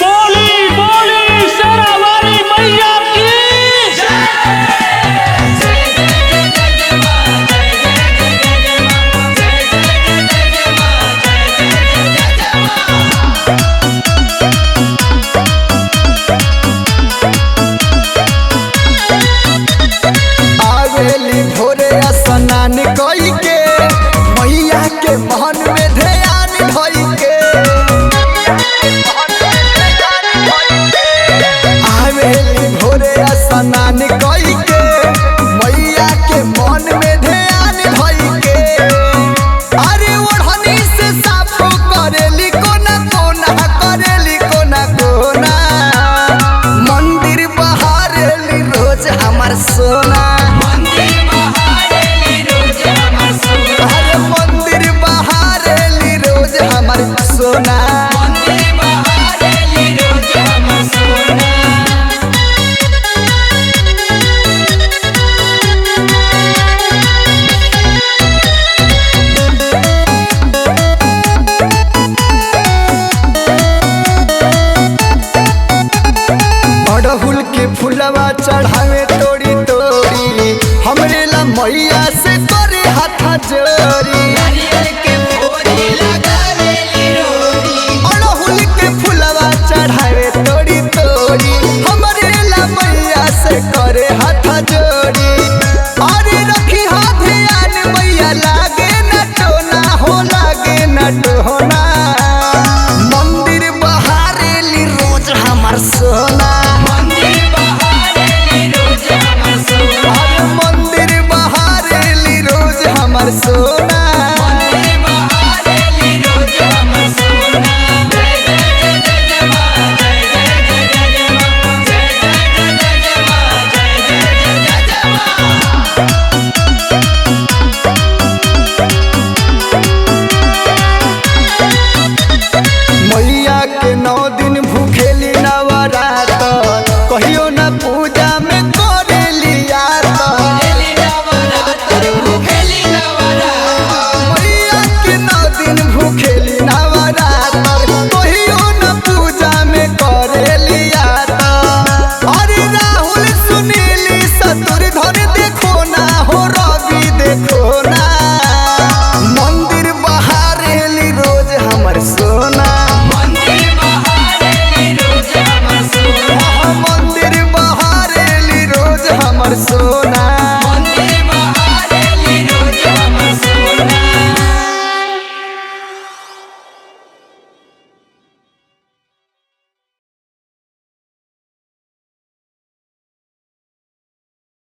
बोली बोली शेरावाली मैया की आवेली भोरे स्नान कई के मैया के मन में ध्यान धई के आवेली भोरे स्नान कई के मैया के मन में ध्यान धई के अरे ओढ़नी से साफ करेली कोना कोना करेली कोना कोना मंदिर बहारेली रोज हमार सोना सोना अड़हुल के फुलवा चढ़ावे तोड़ी तोड़ी हमरे ला मैया से करे हाथ जोड़ी चढ़ावे तोड़ी तोड़ी हमरे ला मैया से करे हाथ जोड़ी अरे रखी हाथ ध्यान मैया लागे न टोना हो लागे न टोना मंदिर बहारेली रोज हमार सोना मंदिर बहारेली रोज हमार सोना